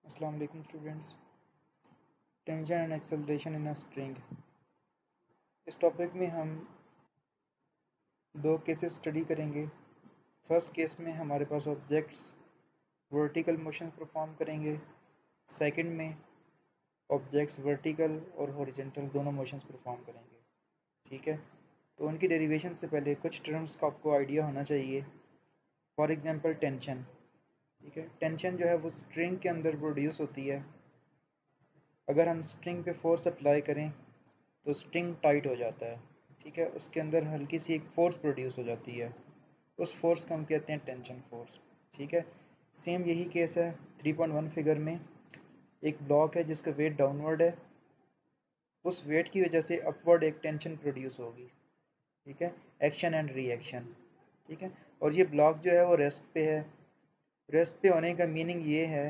अस्सलाम वालेकुम students. Tension and acceleration in a string. इस टॉपिक में हम दो केसेस स्टडी करेंगे। फर्स्ट केस में हमारे पास ऑब्जेक्ट्स वर्टिकल मोशन परफॉर्म करेंगे। सेकंड में ऑब्जेक्ट्स वर्टिकल और हॉरिजॉन्टल दोनों मोशंस परफॉर्म करेंगे। ठीक है, तो उनकी डेरिवेशन से पहले कुछ टर्म्स का आपको आइडिया होना चाहिए। For example tension. ठीक है, टेंशन जो है वो स्ट्रिंग के अंदर प्रोड्यूस होती है। अगर हम स्ट्रिंग पे फोर्स अप्लाई करें तो स्ट्रिंग टाइट हो जाता है। ठीक है, उसके अंदर हल्की सी एक फोर्स प्रोड्यूस हो जाती है। उस फोर्स को हम कहते हैं टेंशन फोर्स। ठीक है, सेम यही केस है 3.1 फिगर में। एक ब्लॉक है जिसका वेट डाउनवर्ड है, उस वेट की वजह से अपवर्ड एक टेंशन प्रोड्यूस होगी। ठीक है, एक्शन एंड रिएक्शन। ठीक है, और ये ब्लॉक जो है वो रेस्ट पे है। रेस्ट पे होने का मीनिंग ये है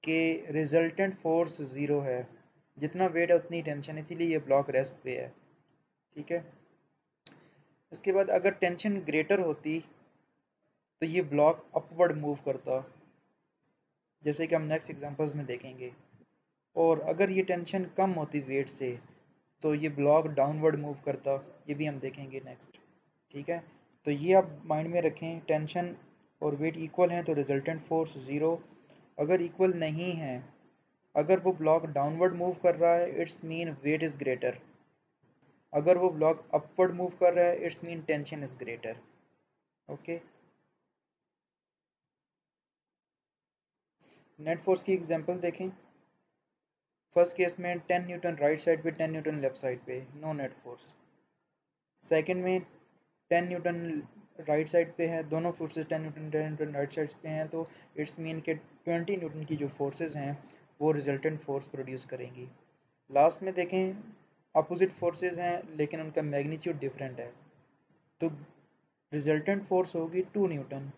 कि रिजल्टेंट फोर्स ज़ीरो है। जितना वेट है उतनी टेंशन, इसीलिए ये ब्लॉक रेस्ट पे है। ठीक है, इसके बाद अगर टेंशन ग्रेटर होती तो ये ब्लॉक अपवर्ड मूव करता, जैसे कि हम नेक्स्ट एग्जांपल्स में देखेंगे। और अगर ये टेंशन कम होती वेट से तो ये ब्लॉक डाउनवर्ड मूव करता, ये भी हम देखेंगे नेक्स्ट। ठीक है, तो ये आप माइंड में रखें, टेंशन और वेट इक्वल हैं तो रिजल्टेंट फोर्स ज़ीरो। अगर इक्वल नहीं है, अगर वो ब्लॉक डाउनवर्ड मूव कर रहा है it's mean weight is greater. अगर वो ब्लॉक अपवर्ड मूव कर रहा है it's mean tension is greater. Okay, net force की एग्जांपल देखें। फर्स्ट केस में 10 न्यूटन राइट साइड पे, 10 न्यूटन लेफ्ट साइड पे, नो नेट फोर्स। सेकंड में 10 न्यूटन राइट साइड पे है, दोनों forces 10 newton 10 newton right side पे हैं, तो इट्स मीन के 20 न्यूटन की जो फोर्सेस हैं वो रिजल्टेंट फोर्स प्रोड्यूस करेंगी। लास्ट में देखें, अपोजिट फोर्सेस हैं लेकिन उनका मैग्नीट्यूड डिफरेंट है, तो रिजल्टेंट फोर्स होगी 2 न्यूटन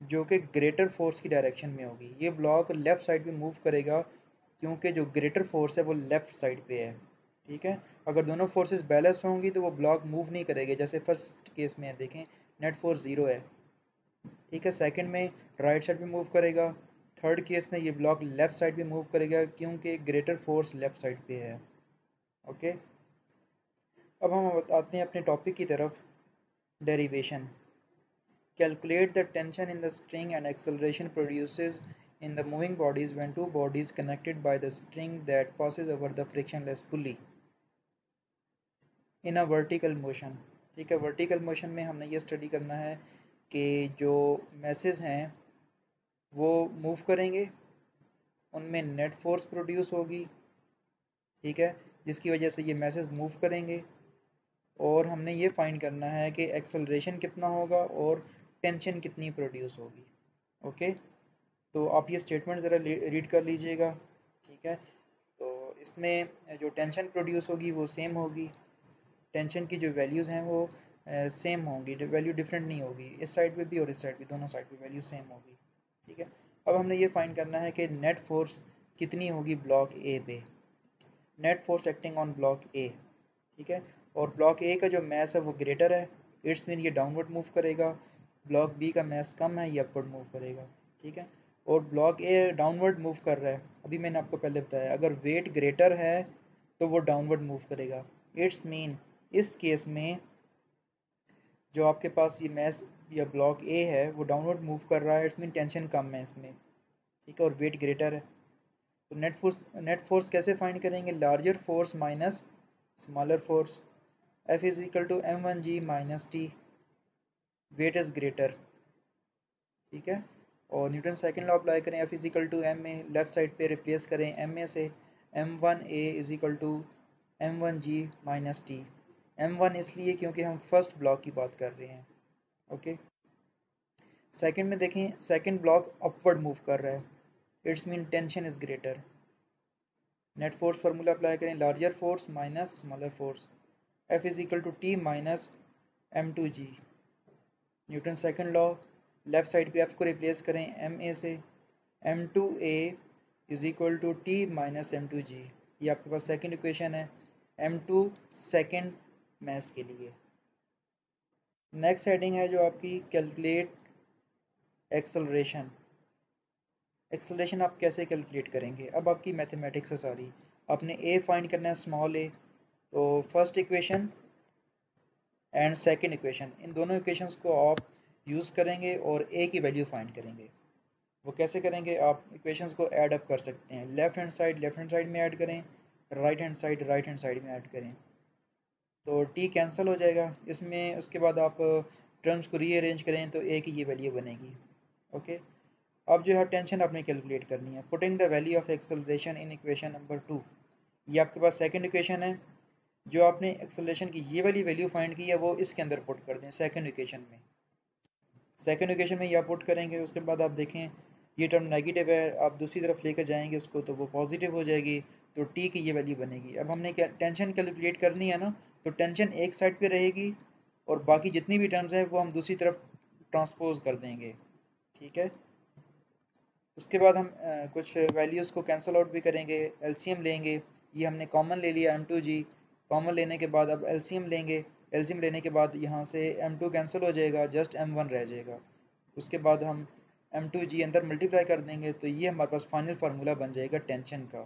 जो कि ग्रेटर फोर्स की डायरेक्शन में होगी। ये ब्लॉक लेफ्ट साइड पे मूव करेगा क्योंकि जो ग्रेटर फोर्स है वो लेफ्ट साइड पे है। ठीक है, अगर दोनों फोर्सेस बैलेंस होंगी तो वो ब्लॉक मूव नहीं करेंगे, जैसे फर्स्ट केस में है देखें, नेट फोर्स ज़ीरो है। ठीक है, सेकंड में राइट साइड पे मूव करेगा। थर्ड केस में ये ब्लॉक लेफ्ट साइड पे मूव करेगा क्योंकि ग्रेटर फोर्स लेफ्ट साइड पे है। ओके, अब हम आते हैं अपने टॉपिक की तरफ, derivation. Calculate the tension in the string and acceleration produces in the moving bodies when two bodies connected by the string that passes over the frictionless pulley in a vertical motion। ठीक है, vertical motion में हमने ये study करना है कि जो message हैं वो मूव करेंगे, उनमें नेट फोर्स प्रोड्यूस होगी। ठीक है, जिसकी वजह से ये मैसेज मूव करेंगे, और हमने ये फाइंड करना है कि एक्सेलरेशन कितना होगा और टेंशन कितनी प्रोड्यूस होगी। ओके, तो आप ये स्टेटमेंट ज़रा रीड कर लीजिएगा। ठीक है, तो इसमें जो टेंशन प्रोड्यूस होगी वो सेम होगी, टेंशन की जो वैल्यूज़ हैं वो सेम होंगी, वैल्यू डिफरेंट नहीं होगी, इस साइड पे भी और इस साइड पे, दोनों साइड पे वैल्यू सेम होगी। ठीक है, अब हमने ये फाइंड करना है कि नेट फोर्स कितनी होगी ब्लॉक ए पे, net force acting on block ए। ठीक है, और ब्लॉक ए का जो मैस है वो ग्रेटर है, इट्स मीन ये डाउनवर्ड मूव करेगा। ब्लॉक बी का मैस कम है, ये अपवर्ड मूव करेगा। ठीक है, और ब्लॉक ए डाउनवर्ड मूव कर रहा है, अभी मैंने आपको पहले बताया अगर वेट ग्रेटर है तो वो डाउनवर्ड मूव करेगा। इट्स मीन इस केस में जो आपके पास ये मैस या ब्लॉक ए है वो डाउनवर्ड मूव कर रहा है, इट्स मीन टेंशन कम है इसमें। ठीक है, और वेट ग्रेटर है, तो नेट फोर्स कैसे फाइंड करेंगे, larger force minus smaller force. F is equal to m1g minus T, weight is greater. ठीक है, और न्यूटन सेकंड लॉ अप्लाई करें, F is equal to M A, left side पे replace करें M A से, m1a is equal to m1g minus T. m1 इसलिए क्योंकि हम फर्स्ट ब्लॉक की बात कर रहे हैं। ओके, सेकंड में देखें, सेकंड ब्लॉक अपवर्ड मूव कर रहा है, it's mean tension is greater. Net force formula apply करें, larger force minus smaller force, F is equal to T minus m2g। Newton second law, left side पे F को replace करें M A से, m2a is equal to T minus m2g। ये आपके पास second equation है m2 second mess के लिए। Next heading है जो आपकी कैलकुलेट एक्सेलरेशन। एक्सेलरेशन आप कैसे कैलकुलेट करेंगे? अब आपकी मैथमेटिक्स है सारी। आपने ए फाइंड करना है, स्मॉल ए। तो first equation and second equation, इन दोनों इक्वेशंस को आप यूज़ करेंगे और ए की वैल्यू फाइंड करेंगे। वो कैसे करेंगे? आप इक्वेशंस को ऐड अप कर सकते हैं। लेफ्ट हैंड साइड में ऐड करें, राइट हैंड साइड में ऐड करें, तो टी कैंसिल हो जाएगा इसमें। उसके बाद आप टर्म्स को रीअरेंज करें तो ए की ये वैल्यू बनेगी। ओके, अब जो है टेंशन आपने कैलकुलेट करनी है। Putting the value of acceleration in equation number 2, ये आपके पास सेकंड इक्वेशन है। जो आपने एक्सेलरेशन की ये वाली वैल्यू फाइंड की है वो इसके अंदर पुट कर दें सेकंड इक्वेशन में। सेकंड इक्वेशन में ये आप पुट करेंगे, उसके बाद आप देखें ये टर्म नेगेटिव है, आप दूसरी तरफ लेकर जाएंगे उसको तो वो पॉजिटिव हो जाएगी, तो टी की ये वैल्यू बनेगी। अब हमने क्या टेंशन कैलकुलेट करनी है ना, तो टेंशन एक साइड पे रहेगी और बाकी जितनी भी टर्म्स हैं वो हम दूसरी तरफ ट्रांसपोज कर देंगे। ठीक है, उसके बाद हम कुछ वैल्यूज़ को कैंसिल आउट भी करेंगे, एलसीएम लेंगे। ये हमने कॉमन ले लिया m2g। कॉमन लेने के बाद अब एलसीएम लेंगे। एलसीएम लेने के बाद यहाँ से m2 कैंसिल हो जाएगा, जस्ट m1 रह जाएगा। उसके बाद हम m2g अंदर मल्टीप्लाई कर देंगे, तो ये हमारे पास फाइनल फार्मूला बन जाएगा टेंशन का।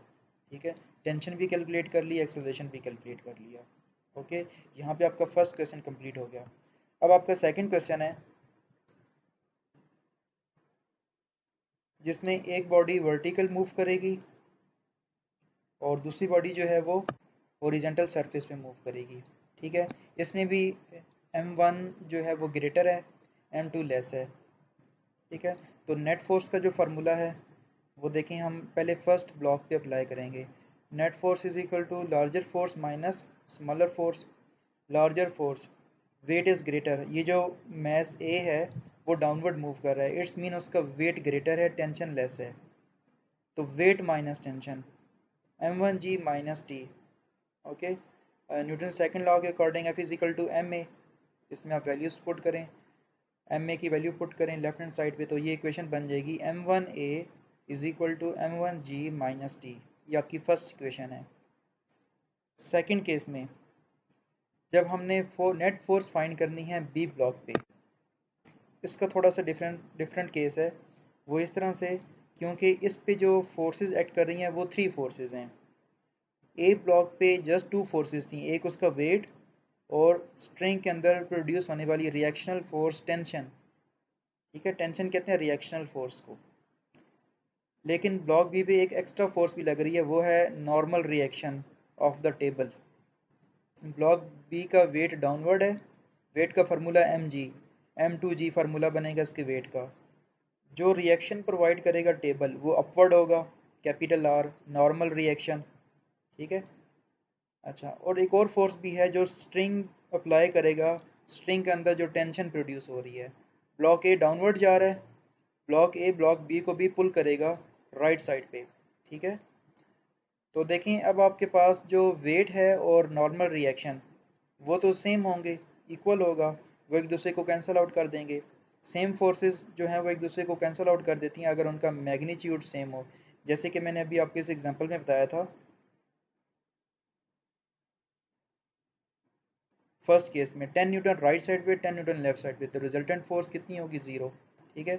ठीक है, टेंशन भी कैलकुलेट कर लिया, एक्सेलरेशन भी कैलकुलेट कर लिया। ओके, यहाँ पे आपका फर्स्ट क्वेश्चन कंप्लीट हो गया। अब आपका सेकंड क्वेश्चन है जिसमें एक बॉडी वर्टिकल मूव करेगी और दूसरी बॉडी जो है वो हॉरिजेंटल सरफेस पे मूव करेगी। ठीक है, इसमें भी m1 जो है वो ग्रेटर है, m2 लेस है। ठीक है, तो नेट फोर्स का जो फार्मूला है वो देखें, हम पहले फर्स्ट ब्लॉक पे अप्लाई करेंगे। Net force is equal to larger force minus smaller force. Larger force, weight is greater, ये जो मैस ए है वो डाउनवर्ड मूव कर रहा है, इट्स मीन उसका वेट ग्रेटर है, टेंशन लेस है। तो weight minus tension, m1g minus T. Okay, Newton second law के according F is equal to M A. इसमें आप वैल्यूज पुट करें, एम ए की वैल्यू पुट करें लेफ्ट हैंड साइड पे, तो ये इक्वेशन बन जाएगी m1a is equal to m1g minus T. ये आपकी फर्स्ट इक्वेशन है। सेकंड केस में जब हमने नेट फोर्स फाइंड करनी है बी ब्लॉक पे, इसका थोड़ा सा डिफरेंट केस है। वो इस तरह से, क्योंकि इस पे जो फोर्सेस एक्ट कर रही हैं वो थ्री फोर्सेस हैं। ए ब्लॉक पे जस्ट टू फोर्सेस थी, एक उसका वेट और स्ट्रिंग के अंदर प्रोड्यूस होने वाली रिएक्शनल फोर्स टेंशन। ठीक है, टेंशन कहते हैं रिएक्शनल फोर्स को। लेकिन ब्लॉक बी पे एक एक्स्ट्रा फोर्स भी लग रही है, वो है normal reaction of the table. Block B का वेट डाउनवर्ड है, वेट का फार्मूला mg, m2g फार्मूला बनेगा इसके वेट का। जो रिएक्शन प्रोवाइड करेगा टेबल वो अपवर्ड होगा, कैपिटल आर, नॉर्मल रिएक्शन। ठीक है, अच्छा, और एक और फोर्स भी है जो स्ट्रिंग अप्लाई करेगा, स्ट्रिंग के अंदर जो टेंशन प्रोड्यूस हो रही है। ब्लॉक ए डाउनवर्ड जा रहा है, ब्लॉक ए ब्लॉक बी को भी पुल करेगा राइट साइड पे। ठीक है, तो देखें अब आपके पास जो वेट है और नॉर्मल रिएक्शन वो तो सेम होंगे, इक्वल होगा, वो एक दूसरे को कैंसिल आउट कर देंगे। सेम फोर्सेस जो हैं वो एक दूसरे को कैंसिल आउट कर देती हैं अगर उनका मैग्नीट्यूड सेम हो। जैसे कि मैंने अभी आपके इस एग्जांपल में बताया था, फर्स्ट केस में 10 न्यूटन राइट साइड पे, 10 न्यूटन लेफ्ट साइड पे, तो रिजल्टेंट फोर्स कितनी होगी? ज़ीरो। ठीक है,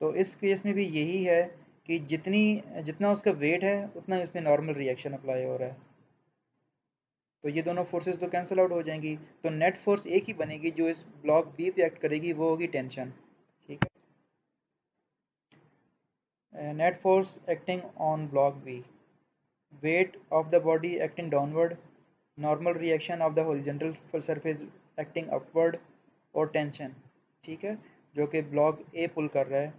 तो इस केस में भी यही है कि जितना उसका वेट है उतना ही उसमें नॉर्मल रिएक्शन अप्लाई हो रहा है, तो ये दोनों फोर्सेस तो कैंसिल आउट हो जाएंगी। तो नेट फोर्स एक ही बनेगी जो इस ब्लॉक बी पे एक्ट करेगी, वो होगी टेंशन। ठीक है, net force acting on block B, weight of the body acting downward, normal reaction of the horizontal surface acting upward, और टेंशन। ठीक है, जो कि ब्लॉक ए पुल कर रहा है,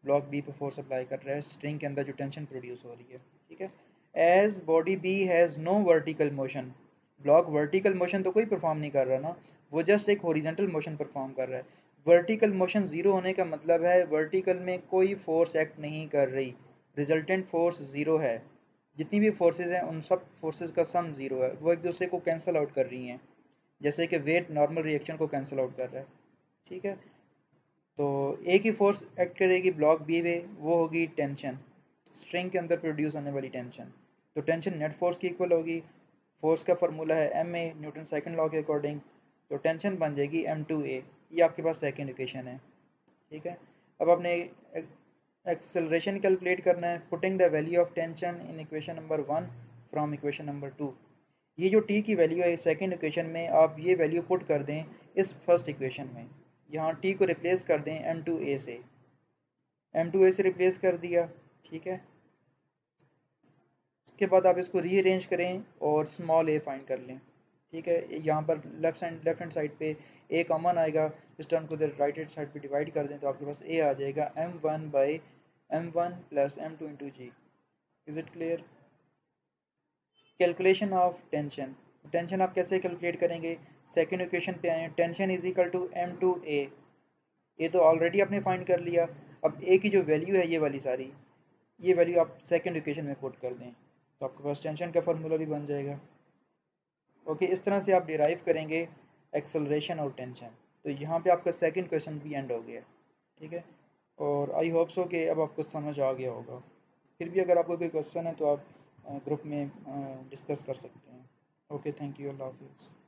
ब्लॉक बी पे फोर्स अप्लाई कर रहा है, स्ट्रिंग के अंदर जो टेंशन प्रोड्यूस हो रही है। ठीक है, as body B has no vertical motion, block vertical motion तो कोई परफॉर्म नहीं कर रहा ना, वो जस्ट एक हॉरिजॉन्टल मोशन परफॉर्म कर रहा है। वर्टिकल मोशन ज़ीरो होने का मतलब है वर्टिकल में कोई फोर्स एक्ट नहीं कर रही, रिजल्टेंट फोर्स ज़ीरो है। जितनी भी फोर्सेस हैं उन सब फोर्सेस का सम ज़ीरो है, वो एक दूसरे को कैंसिल आउट कर रही हैं, जैसे कि वेट नॉर्मल रिएक्शन को कैंसिल आउट कर रहा है। ठीक है, तो एक ही फोर्स एक्ट करेगी ब्लॉक बी में, वो होगी टेंशन, स्ट्रिंग के अंदर प्रोड्यूस होने वाली टेंशन। तो टेंशन नेट फोर्स की इक्वल होगी। फोर्स का फार्मूला है M A, newton second law के अकॉर्डिंग, तो टेंशन बन जाएगी m2a। ये आपके पास सेकंड इक्वेशन है। ठीक है, अब आपने एक्सेलरेशन कैलकुलेट करना है, putting the value of tension in equation number 1 from equation number 2। ये जो टी की वैल्यू है सेकंड इक्वेशन में आप ये वैल्यू पुट कर दें इस फर्स्ट इक्वेशन में। यहाँ टी को रिप्लेस कर दें m2a से, m2a से रिप्लेस कर दिया, ठीक है। उसके बाद आप इसको रीअरेंज करें और स्मॉल a फाइंड कर लें, ठीक है। यहाँ पर लेफ्ट हैंड साइड पे a कॉमन आएगा, इस टर्म को राइट हैंड साइड पे डिवाइड कर दें तो आपके पास a आ जाएगा m1 by m1 plus m2 into G. Is it clear? Calculation of tension, tension आप कैसे कैलकुलेट करेंगे? सेकेंड इक्वेशन पे आए, tension is equal to m2a। ये तो ऑलरेडी आपने फाइंड कर लिया। अब a की जो वैल्यू है ये वाली सारी, ये वैल्यू आप सेकेंड इक्वेशन में पुट कर दें तो आपके पास टेंशन का फार्मूला भी बन जाएगा। ओके, इस तरह से आप डिराइव करेंगे एक्सेलरेशन और टेंशन। तो यहाँ पे आपका सेकंड क्वेश्चन भी एंड हो गया, ठीक है। और आई होप सो कि अब आपको समझ आ गया होगा। फिर भी अगर आपको कोई क्वेश्चन है तो आप ग्रुप में डिस्कस कर सकते हैं। ओके, थैंक यू, अल्लाह हाफिज़।